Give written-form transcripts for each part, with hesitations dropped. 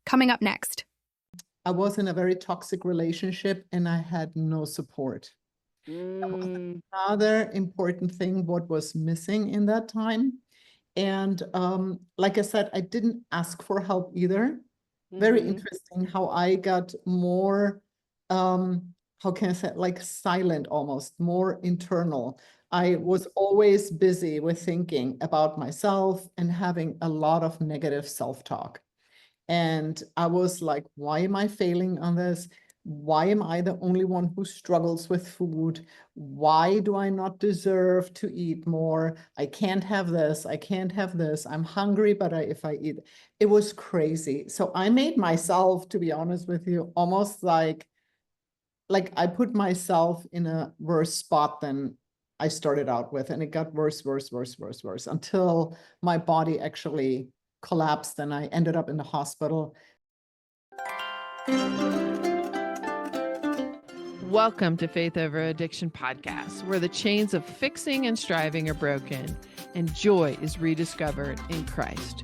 coming up next. I was in a very toxic relationship and I had no support. That was another important thing, what was missing in that time. And like I said, I didn't ask for help either. Very interesting how I got more, how can I say, like silent almost, more internal. I was always busy with thinking about myself and having a lot of negative self-talk. And I was like, why am I failing on this? Why am I the only one who struggles with food? Why do I not deserve to eat more? I can't have this. I can't have this. I'm hungry, but if I eat, it was crazy. So I made myself, to be honest with you, almost like I put myself in a worse spot than I started out with. And it got worse, worse, worse, worse, worse, until my body actually collapsed and I ended up in the hospital. Welcome to Faith Over Addiction podcast, where the chains of fixing and striving are broken and joy is rediscovered in Christ.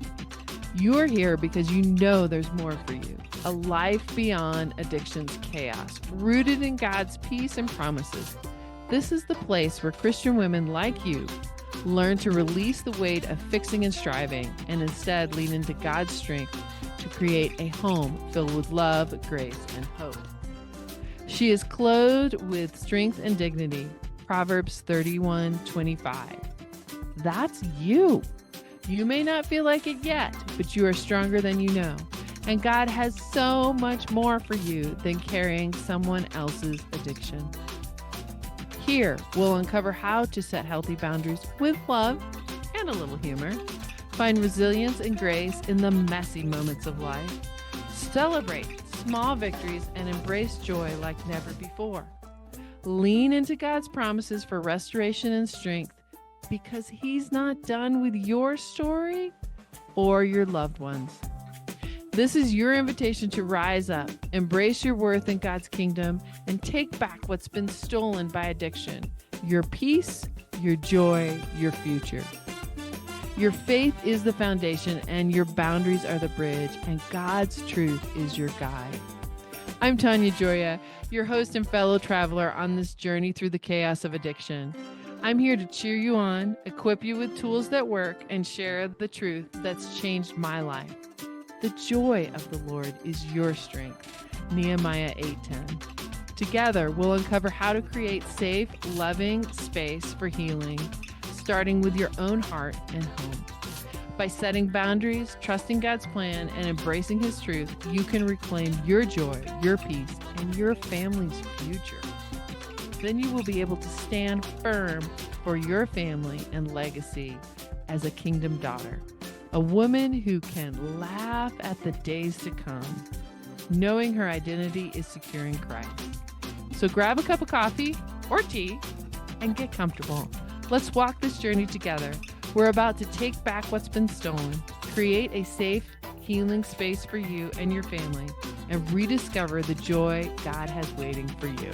You're here because you know there's more for you, a life beyond addiction's chaos, rooted in God's peace and promises. This is the place where Christian women like you learn to release the weight of fixing and striving and instead lean into God's strength to create a home filled with love, grace, and hope. She is clothed with strength and dignity. Proverbs 31:25. That's you. You may not feel like it yet, but you are stronger than you know. And God has so much more for you than carrying someone else's addiction. Here, we'll uncover how to set healthy boundaries with love and a little humor. Find resilience and grace in the messy moments of life. Celebrate small victories and embrace joy like never before. Lean into God's promises for restoration and strength because He's not done with your story or your loved ones. This is your invitation to rise up, embrace your worth in God's kingdom, and take back what's been stolen by addiction, your peace, your joy, your future. Your faith is the foundation and your boundaries are the bridge, and God's truth is your guide. I'm Tanya Gioia, your host and fellow traveler on this journey through the chaos of addiction. I'm here to cheer you on, equip you with tools that work, and share the truth that's changed my life. The joy of the Lord is your strength. Nehemiah 8:10. Together, we'll uncover how to create safe, loving space for healing, starting with your own heart and home. By setting boundaries, trusting God's plan, and embracing His truth, you can reclaim your joy, your peace, and your family's future. Then you will be able to stand firm for your family and legacy as a kingdom daughter. A woman who can laugh at the days to come, knowing her identity is secure in Christ. So grab a cup of coffee or tea and get comfortable. Let's walk this journey together. We're about to take back what's been stolen, create a safe, healing space for you and your family, and rediscover the joy God has waiting for you.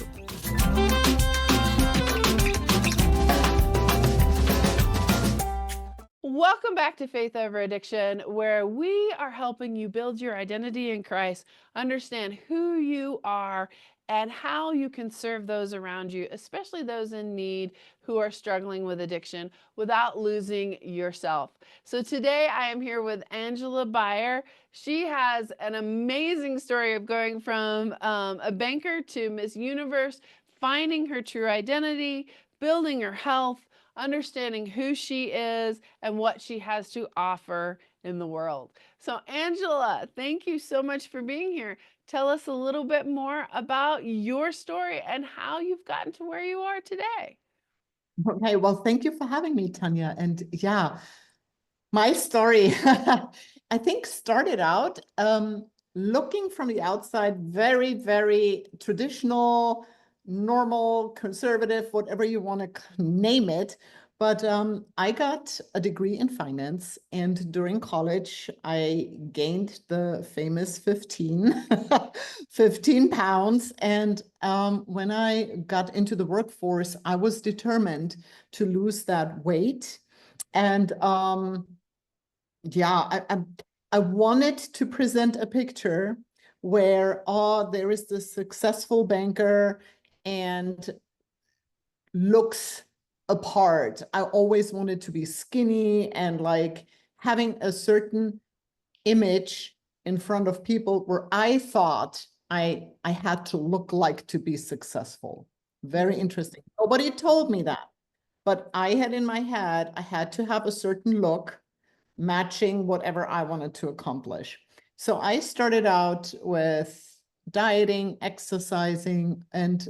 Welcome back to Faith Over Addiction, where we are helping you build your identity in Christ, understand who you are, and how you can serve those around you, especially those in need who are struggling with addiction, without losing yourself. So today I am here with Angela Beyer. She has an amazing story of going from a banker to Miss Universe, finding her true identity, building her health, understanding who she is and what she has to offer in the world. So Angela, thank you so much for being here. Tell us a little bit more about your story and how you've gotten to where you are today. Okay, well, thank you for having me, Tanya. And yeah, my story, I think, started out looking from the outside, very, very traditional, normal, conservative, whatever you want to name it. But I got a degree in finance, and during college, I gained the famous 15 pounds. And when I got into the workforce, I was determined to lose that weight. And yeah, I wanted to present a picture where, oh, there is this successful banker and looks apart. I always wanted to be skinny and like having a certain image in front of people where I thought I had to look like to be successful. Very interesting. Nobody told me that, but I had in my head, I had to have a certain look matching whatever I wanted to accomplish. So I started out with dieting, exercising, and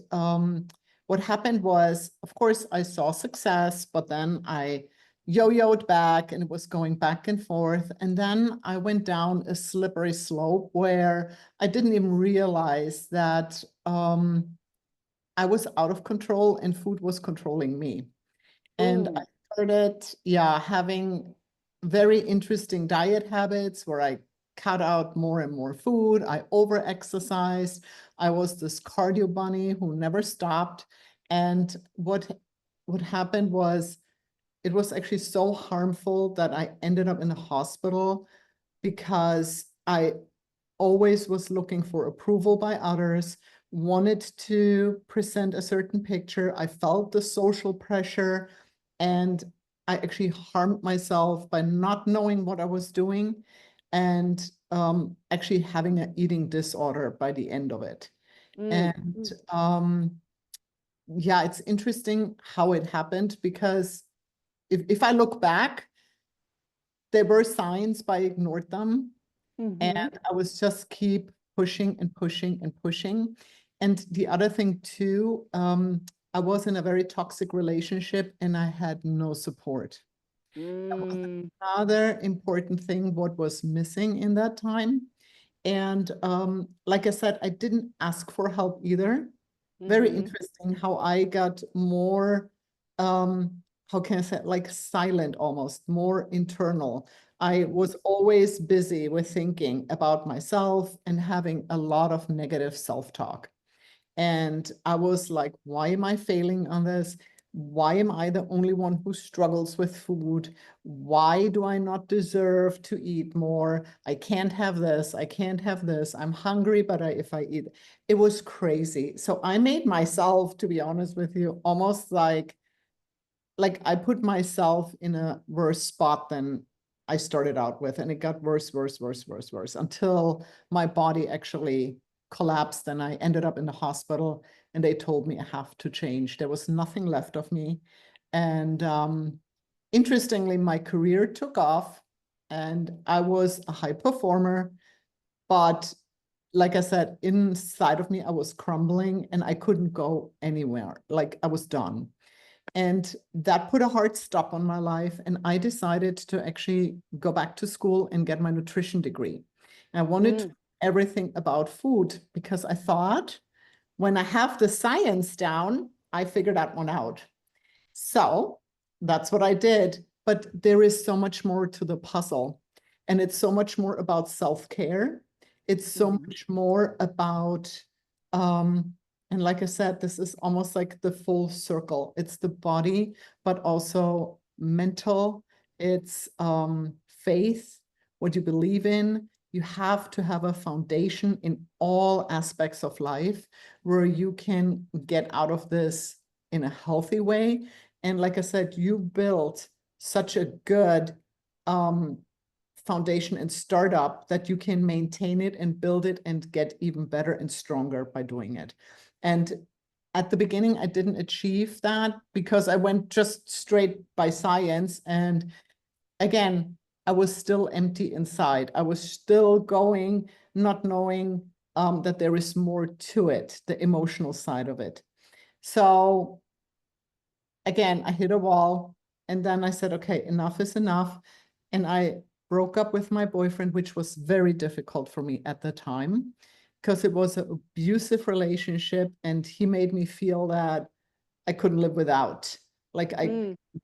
what happened was, of course, I saw success, but then I yo-yoed back and it was going back and forth. And then I went down a slippery slope where I didn't even realize that I was out of control and food was controlling me. And I started, having very interesting diet habits where I cut out more and more food. I over-exercised. I was this cardio bunny who never stopped. And what happened was it was actually so harmful that I ended up in the hospital because I always was looking for approval by others, wanted to present a certain picture. I felt the social pressure, and I actually harmed myself by not knowing what I was doing and actually having an eating disorder by the end of it. And yeah, it's interesting how it happened because if I look back, there were signs, but I ignored them. And I was just keep pushing and pushing and pushing. And the other thing too, I was in a very toxic relationship and I had no support. That was another important thing, what was missing in that time. And like I said, I didn't ask for help either. Very interesting how I got more, how can I say it, like silent almost, more internal. I was always busy with thinking about myself and having a lot of negative self-talk. And I was like, why am I failing on this? Why am I the only one who struggles with food? Why do I not deserve to eat more? I can't have this. I can't have this. I'm hungry, but if I eat, it was crazy. So I made myself, to be honest with you, almost like I put myself in a worse spot than I started out with. And it got worse, worse, worse, worse, worse until my body actually collapsed and I ended up in the hospital and they told me I have to change. There was nothing left of me. And interestingly, my career took off and I was a high performer. But like I said, inside of me, I was crumbling and I couldn't go anywhere. Like I was done. And that put a hard stop on my life. And I decided to actually go back to school and get my nutrition degree. And I wanted to know everything about food because I thought when I have the science down, I figured that one out. So that's what I did. But there is so much more to the puzzle. And it's so much more about self-care. It's so much more about, and like I said, this is almost like the full circle. It's the body, but also mental. It's faith, what you believe in. You have to have a foundation in all aspects of life where you can get out of this in a healthy way. And like I said, you built such a good foundation and startup that you can maintain it and build it and get even better and stronger by doing it. And at the beginning, I didn't achieve that because I went just straight by science. And again, I was still empty inside. I was still going, not knowing that there is more to it, the emotional side of it. So again, I hit a wall and then I said, okay, enough is enough. And I broke up with my boyfriend, which was very difficult for me at the time because it was an abusive relationship and he made me feel that I couldn't live without, like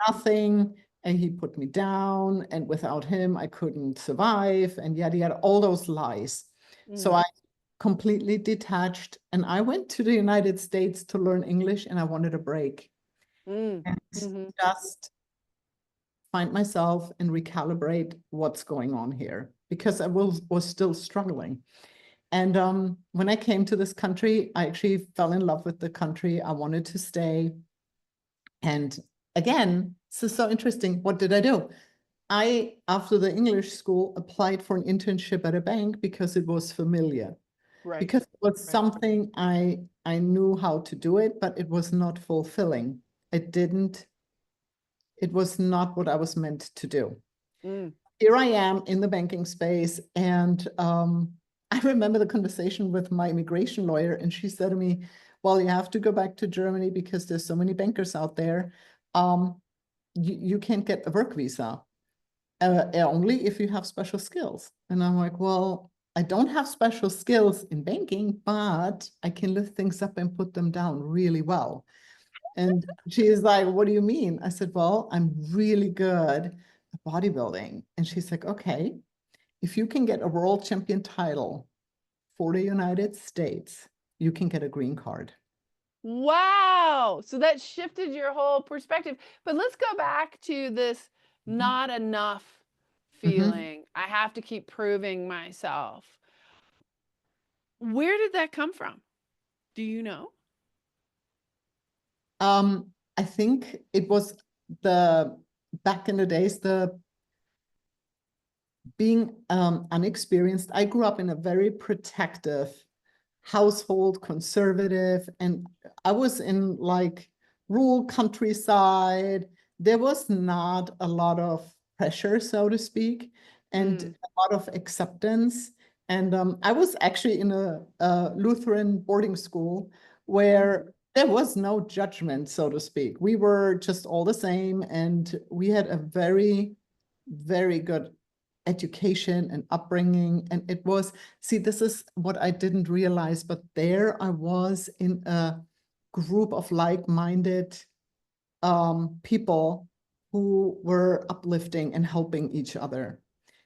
nothing. And he put me down and without him, I couldn't survive and yada, yada, all those lies. So I completely detached and I went to the United States to learn English and I wanted a break. And just find myself and recalibrate what's going on here. because I was still struggling. And when I came to this country, I actually fell in love with the country. I wanted to stay. And again, this is so interesting. What did I do? I, after the English school, applied for an internship at a bank because it was familiar, Right. because it was Right. something I knew how to do it, but it was not fulfilling. It was not what I was meant to do. Mm. Here I am in the banking space, and I remember the conversation with my immigration lawyer, and she said to me, well, you have to go back to Germany because there's so many bankers out there. You can't get a work visa. Only if you have special skills. And I'm like, well, I don't have special skills in banking, but I can lift things up and put them down really well. And she's like, what do you mean? I said, well, I'm really good at bodybuilding. And she's like, okay, if you can get a world champion title for the United States, you can get a green card. Wow. So that shifted your whole perspective. But let's go back to this not enough feeling. I have to keep proving myself. Where did that come from? Do you know? I think it was back in the days, the being unexperienced. I grew up in a very protective household, conservative, and I was in like rural countryside. There was not a lot of pressure, so to speak, and a lot of acceptance. And I was actually in a Lutheran boarding school where there was no judgment, so to speak. We were just all the same, and we had a very, very good education and upbringing. And it was, see, this is what I didn't realize, but there I was in a group of like-minded people who were uplifting and helping each other.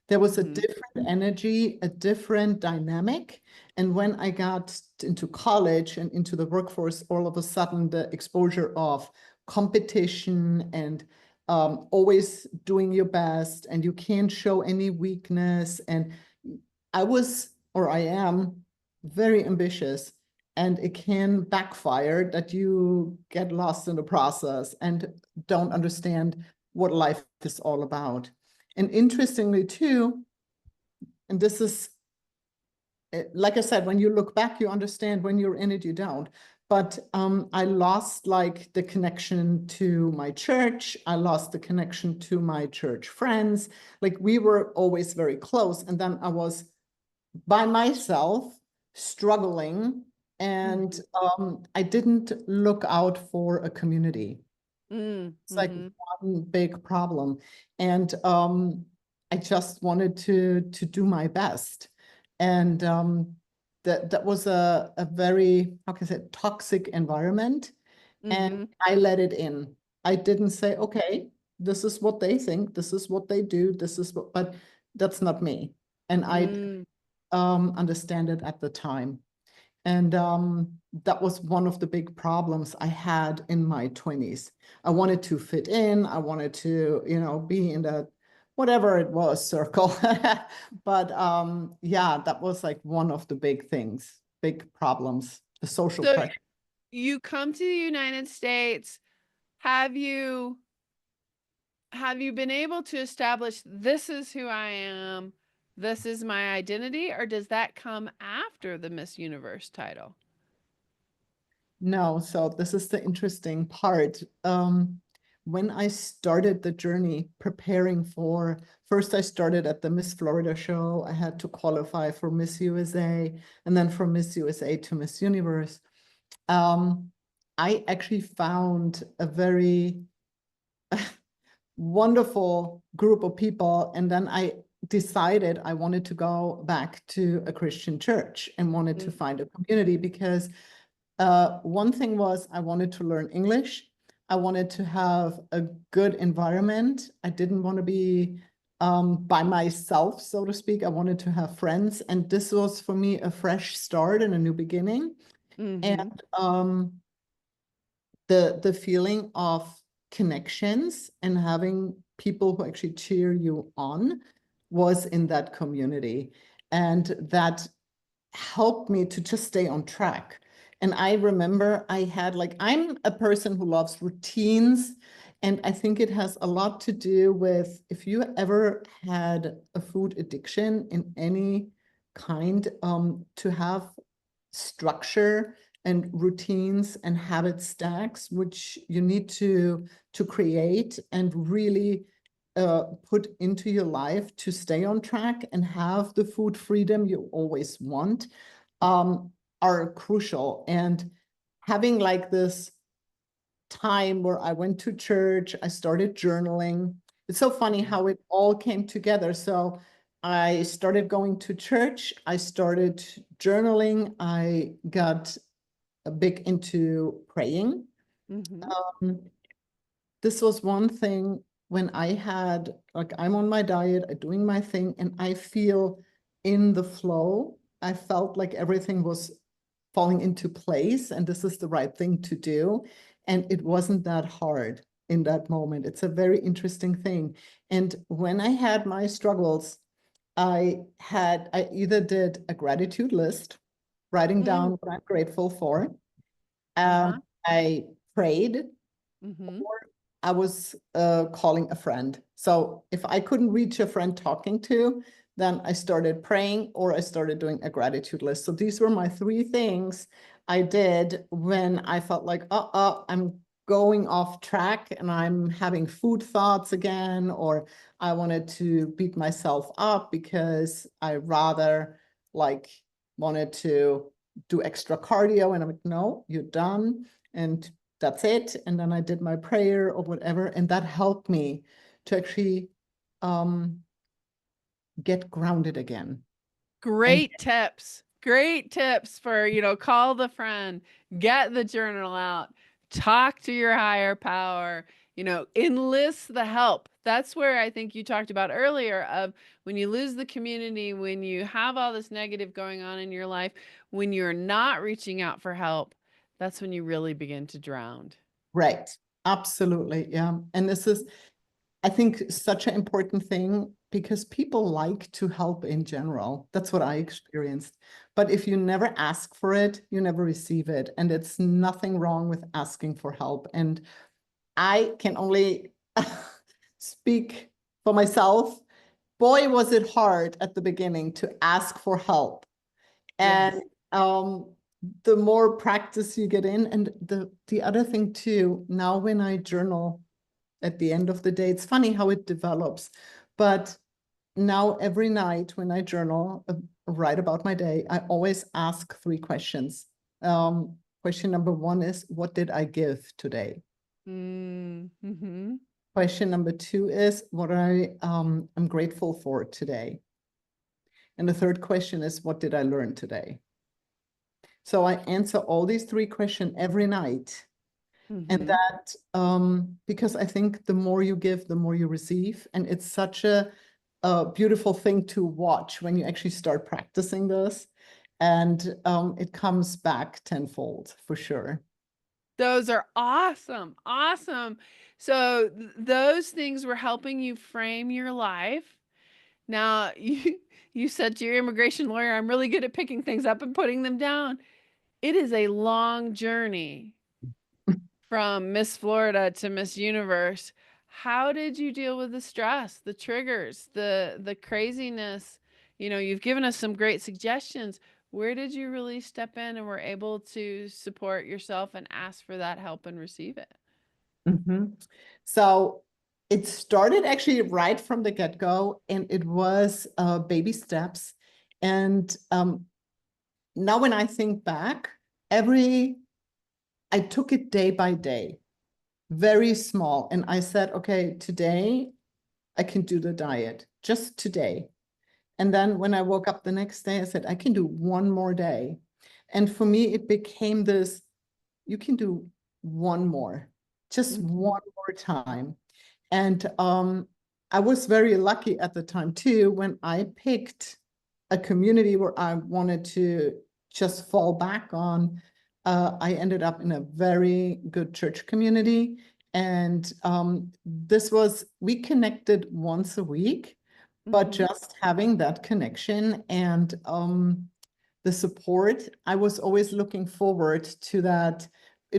There was a different energy, a different dynamic. And when I got into college and into the workforce, all of a sudden the exposure of competition and always doing your best, and you can't show any weakness. And I was, or I am, very ambitious, and it can backfire that you get lost in the process and don't understand what life is all about. And interestingly too, and this is, like I said, when you look back, you understand. When you're in it, you don't. But I lost like the connection to my church. I lost the connection to my church friends. Like we were always very close. And then I was by myself struggling, and I didn't look out for a community. It's like one big problem. And I just wanted to do my best. And that was a very, how can I say, toxic environment. And I let it in. I didn't say, okay, this is what they think, this is what they do, this is what, but that's not me. And I understand it at the time. And that was one of the big problems I had in my 20s. I wanted to fit in. I wanted to, be in that, whatever it was, circle. But yeah, that was like one of the big things, big problems, the social So pressure. you come to the United States. Have you been able to establish this is who I am, this is my identity, or does that come after the Miss Universe title? No, so this is the interesting part. When I started the journey preparing for, first I started at the Miss Florida show. I had to qualify for Miss USA, and then from Miss USA to Miss Universe. I actually found a very wonderful group of people, and then I decided I wanted to go back to a Christian church and wanted to find a community, because one thing was I wanted to learn English. I wanted to have a good environment. I didn't want to be by myself, so to speak. I wanted to have friends. And this was for me a fresh start and a new beginning. And the feeling of connections and having people who actually cheer you on was in that community. And that helped me to just stay on track. And I remember I had I'm a person who loves routines. And I think it has a lot to do with if you ever had a food addiction in any kind, to have structure and routines and habit stacks, which you need to create and really put into your life to stay on track and have the food freedom you always want, are crucial. And having this time where I went to church, I started journaling. It's so funny how it all came together. So I started going to church, I started journaling, I got big into praying. This was one thing when I had, I'm on my diet, I'm doing my thing, and I feel in the flow. I felt like everything was falling into place, and this is the right thing to do. And it wasn't that hard in that moment. It's a very interesting thing. And when I had my struggles, I either did a gratitude list, writing down what I'm grateful for. I prayed, or I was calling a friend. So if I couldn't reach a friend talking to, then I started praying or I started doing a gratitude list. So these were my three things I did when I felt like, I'm going off track and I'm having food thoughts again, or I wanted to beat myself up because I rather wanted to do extra cardio. And I'm like, no, you're done. And that's it. And then I did my prayer or whatever. And that helped me to actually get grounded again. Great tips. Great tips for, call the friend, get the journal out, talk to your higher power, enlist the help. That's where I think you talked about earlier of when you lose the community, when you have all this negative going on in your life, when you're not reaching out for help, that's when you really begin to drown. Right. Absolutely. Yeah. And this is, I think, such an important thing because people like to help in general. That's what I experienced. But if you never ask for it, you never receive it. And it's nothing wrong with asking for help. And I can only speak for myself. Boy, was it hard at the beginning to ask for help. And the more practice you get in, and the other thing too, now when I journal at the end of the day, it's funny how it develops. But now every night when I journal, write about my day, I always ask three questions. Question number one is, what did I give today? Question number two is, what I'm grateful for today? And the third question is, what did I learn today? So I answer all these three questions every night. And that, because I think the more you give, the more you receive. And it's such a beautiful thing to watch when you actually start practicing this. And it comes back tenfold for sure. Those are awesome. Awesome. So those things were helping you frame your life. Now, you said to your immigration lawyer, I'm really good at picking things up and putting them down. It is a long journey from Miss Florida to Miss Universe. How did you deal with the stress, the triggers, the craziness? You've given us some great suggestions. Where did you really step in and were able to support yourself and ask for that help and receive it? So it started actually right from the get-go, and it was baby steps. And now when I think back, I took it day by day, very small. And I said, okay, today I can do the diet, just today. And then when I woke up the next day, I said, I can do one more day. And for me, it became this, you can do one more, just one more time. And I was very lucky at the time too, when I picked a community where I wanted to just fall back on. I ended up in a very good church community. And we connected once a week. but just having that connection and the support, I was always looking forward to that.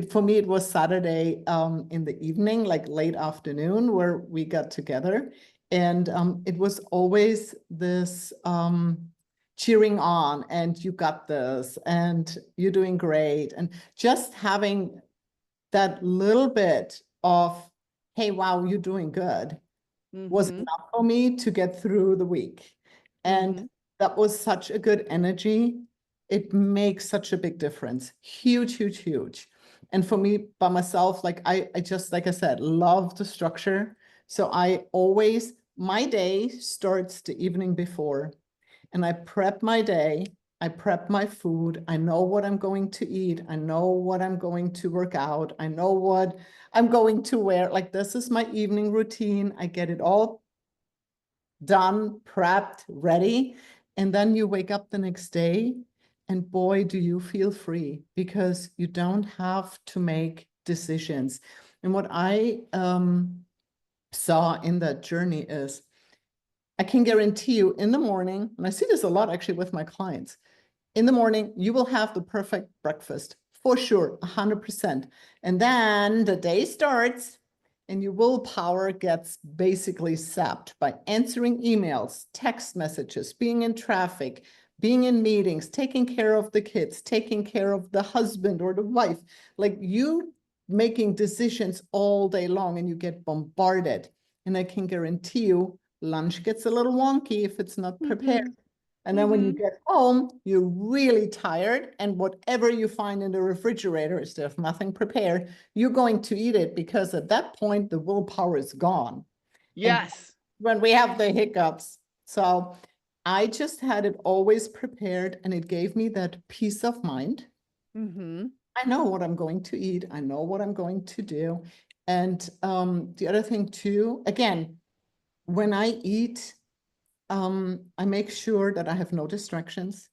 For me, it was Saturday in the evening, like late afternoon, where we got together. And it was always this cheering on, and you got this, and you're doing great. And just having that little bit of, hey, wow, you're doing good, was enough for me to get through the week. And that was such a good energy. It makes such a big difference. Huge, huge, huge. And for me, by myself, like I just, like I said, love the structure. So I always, my day starts the evening before, and I prep my day. I prep my food. I know what I'm going to eat. I know what I'm going to work out. I know what I'm going to wear. Like, this is my evening routine. I get it all done, prepped, ready. And then you wake up the next day, and boy, do you feel free, because you don't have to make decisions. And what I saw in that journey is, I can guarantee you in the morning, and I see this a lot actually with my clients, in the morning, you will have the perfect breakfast for sure, 100%. And then the day starts, and your willpower gets basically sapped by answering emails, text messages, being in traffic, being in meetings, taking care of the kids, taking care of the husband or the wife. Like, you making decisions all day long, and you get bombarded. And I can guarantee you, lunch gets a little wonky if it's not prepared. And then when you get home, you're really tired, and whatever you find in the refrigerator, if there's nothing prepared, you're going to eat it, because at that point, the willpower is gone. Yes. And when we have the hiccups. So I just had it always prepared, and it gave me that peace of mind. I know what I'm going to eat. I know what I'm going to do. And the other thing too, again, when I eat, I make sure that I have no distractions.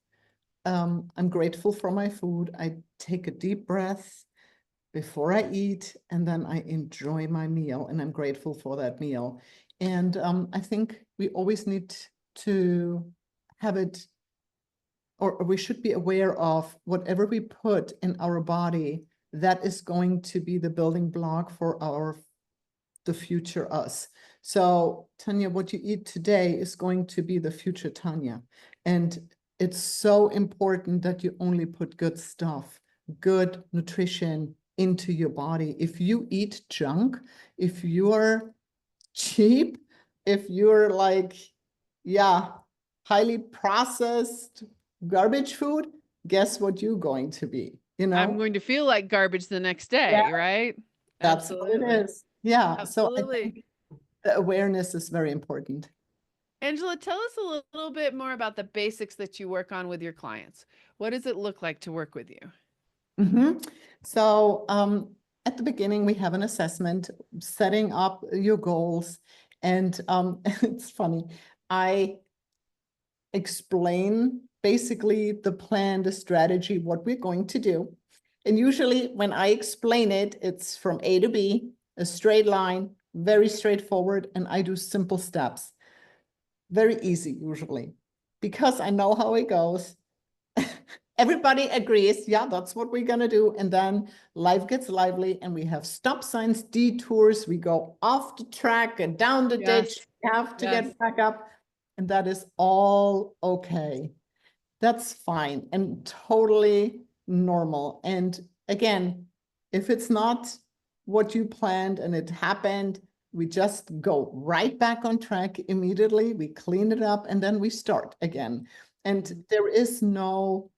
I'm grateful for my food. I take a deep breath before I eat, and then I enjoy my meal, and I'm grateful for that meal. And I think we always need to have it, or we should be aware of whatever we put in our body, that is going to be the building block for the future us. So Tanya, what you eat today is going to be the future Tanya. And it's so important that you only put good stuff, good nutrition into your body. If you eat junk, if you're cheap, if you're like, yeah, highly processed garbage food, guess what you're going to be, I'm going to feel like garbage the next Yeah, day, right? that's what it Absolutely. is. Yeah. So I Absolutely. think the awareness is very important. Angela, tell us a little bit more about the basics that you work on with your clients. What does it look like to work with you? So at the beginning, we have an assessment, setting up your goals. And it's funny, I explain basically the plan, the strategy, what we're going to do. And usually when I explain it, it's from A to B, a straight line, very straightforward, and I do simple steps. Very easy usually, because I know how it goes. Everybody agrees, yeah, that's what we're gonna do. And then life gets lively, and we have stop signs, detours, we go off the track and down the ditch, we have to get back up, and that is all okay. That's fine and totally normal. And again, if it's not what you planned and it happened, we just go right back on track immediately. We clean it up, and then we start again. And there is no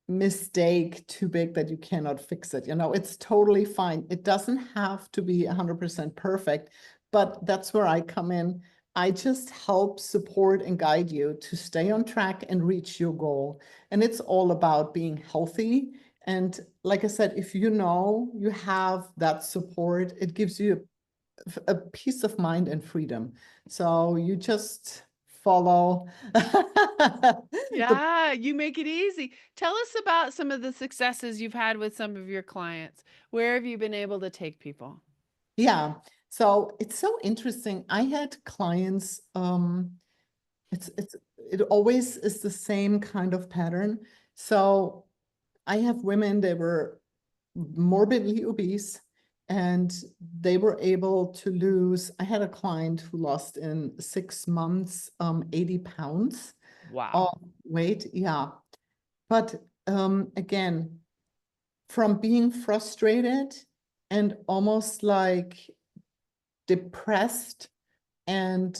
mistake too big that you cannot fix it. It's totally fine. It doesn't have to be 100% perfect, but that's where I come in. I just help support and guide you to stay on track and reach your goal. And it's all about being healthy. And like I said, if you know you have that support, it gives you a peace of mind and freedom. So you just follow. Yeah, you make it easy. Tell us about some of the successes you've had with some of your clients. Where have you been able to take people? Yeah. So it's so interesting. I had clients It always is the same kind of pattern. So I have women that were morbidly obese and they were able to lose. I had a client who lost in 6 months 80 pounds of Wow. weight. Yeah. But again, from being frustrated and almost like depressed and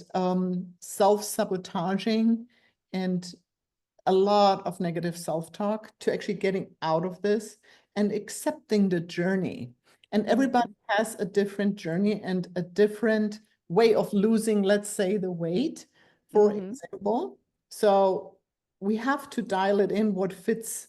self-sabotaging and a lot of negative self-talk to actually getting out of this and accepting the journey. And everybody has a different journey and a different way of losing, let's say, the weight, for example. So we have to dial it in what fits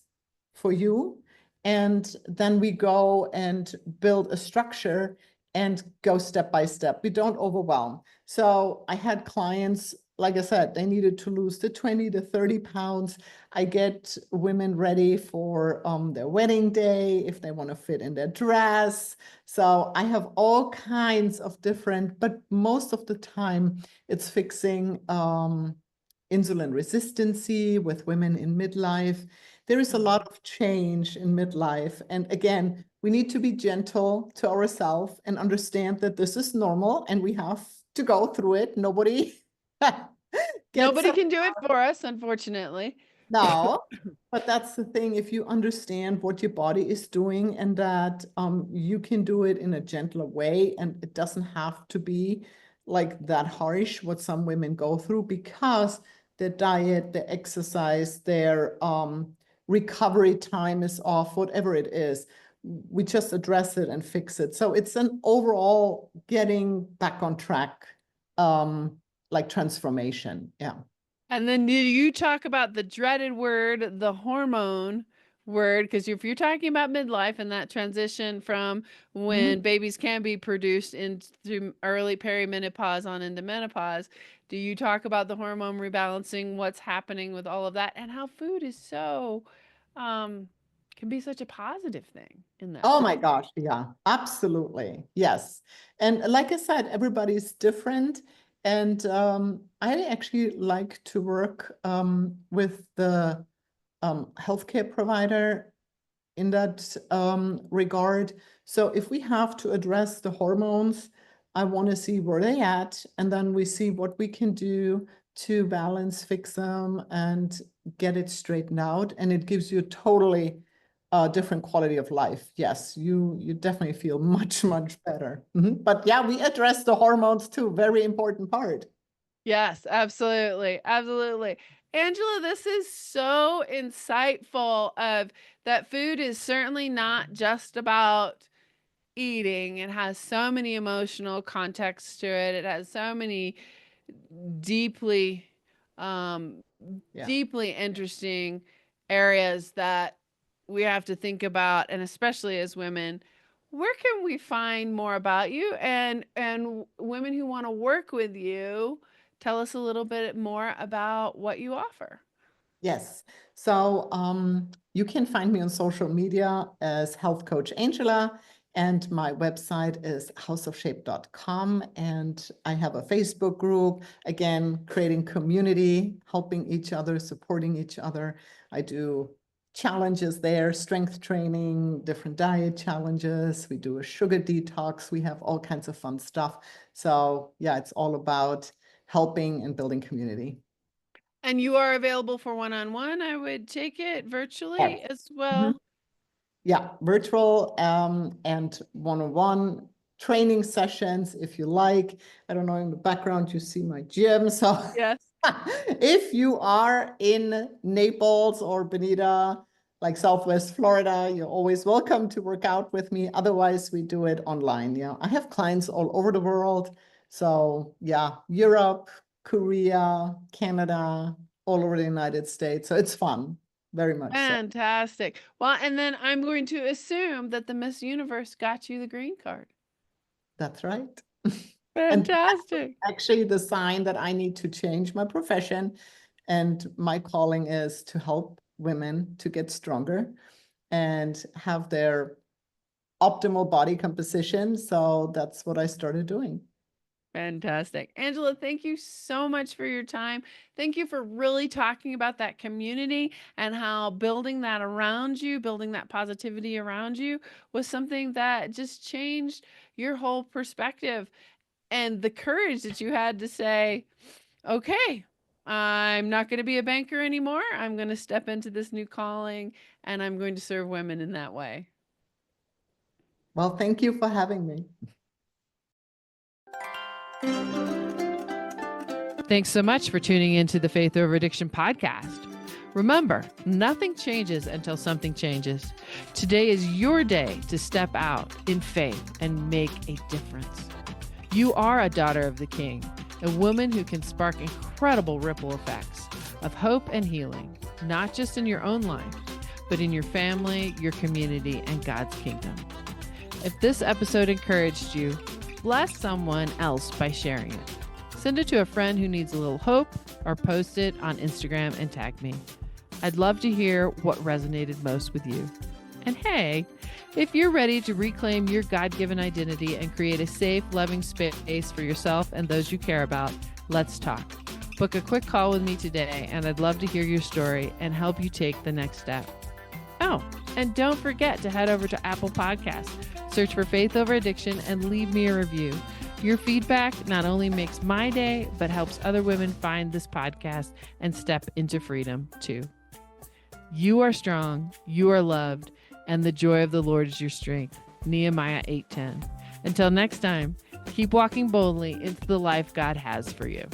for you. And then we go and build a structure and go step by step. We don't overwhelm. So I had clients, like I said, they needed to lose the 20 to 30 pounds. I get women ready for their wedding day if they want to fit in their dress. So I have all kinds of different, but most of the time it's fixing insulin resistancy with women in midlife. There is a lot of change in midlife. And again, we need to be gentle to ourselves and understand that this is normal and we have to go through it. Nobody Nobody can do it for us, unfortunately. no, but that's the thing. If you understand what your body is doing and that you can do it in a gentler way, and it doesn't have to be like that harsh what some women go through because their diet, their exercise, their recovery time is off, whatever it is. We just address it and fix it. So it's an overall getting back on track, like transformation. Yeah. And then do you talk about the dreaded word, the hormone word? Because if you're talking about midlife and that transition from when babies can be produced into early perimenopause on into menopause, do you talk about the hormone rebalancing, what's happening with all of that, and how food is so, can be such a positive thing in that Oh sense? my gosh, yeah, absolutely. Yes. And like I said, everybody's different. And I actually like to work with the healthcare provider in that regard. So if we have to address the hormones, I want to see where they at, and then we see what we can do to balance, fix them, and get it straightened out. And it gives you a totally different quality of life. Yes, you definitely feel much better. But yeah, we address the hormones too. Very important part. Yes, absolutely. Absolutely. Angela, this is so insightful of that food is certainly not just about eating. It has so many emotional contexts to it. It has so many deeply um Yeah. deeply interesting areas that we have to think about, and especially as women, where can we find more about you and women who want to work with you? Tell us a little bit more about what you offer. Yes. So you can find me on social media as Health Coach Angela, and my website is houseofshape.com. And I have a Facebook group, again, creating community, helping each other, supporting each other. I do challenges there, strength training, different diet challenges. We do a sugar detox. We have all kinds of fun stuff. So yeah, it's all about helping and building community. And you are available for one-on-one, I would take it, Yes. virtually as Mhm. well. Yeah, virtual and one-on-one training sessions if you like. I don't know, in the background you see my gym. So Yes. if you are in Naples or Bonita, like Southwest Florida, you're always welcome to work out with me. Otherwise, we do it online. Yeah, I have clients all over the world. So yeah, Europe, Korea, Canada, all over the United States. So it's fun, very much so. Fantastic. Well, and then I'm going to assume that the Miss Universe got you the green card. That's right. And Fantastic. actually the sign that I need to change my profession. And my calling is to help women to get stronger and have their optimal body composition. So that's what I started doing. Fantastic. Angela, thank you so much for your time. Thank you for really talking about that community and how building that around you, building that positivity around you was something that just changed your whole perspective, and the courage that you had to say, okay, I'm not going to be a banker anymore. I'm going to step into this new calling and I'm going to serve women in that way. Well, thank you for having me. Thanks so much for tuning into the Faith Over Addiction podcast. Remember, nothing changes until something changes. Today is your day to step out in faith and make a difference. You are a daughter of the King, a woman who can spark incredible ripple effects of hope and healing, not just in your own life, but in your family, your community, and God's kingdom. If this episode encouraged you, bless someone else by sharing it. Send it to a friend who needs a little hope, or post it on Instagram and tag me. I'd love to hear what resonated most with you. And hey, if you're ready to reclaim your God-given identity and create a safe, loving space for yourself and those you care about, let's talk. Book a quick call with me today, and I'd love to hear your story and help you take the next step. Oh, and don't forget to head over to Apple Podcasts, search for Faith Over Addiction, and leave me a review. Your feedback not only makes my day, but helps other women find this podcast and step into freedom too. You are strong, you are loved, and the joy of the Lord is your strength. Nehemiah 8:10. Until next time, keep walking boldly into the life God has for you.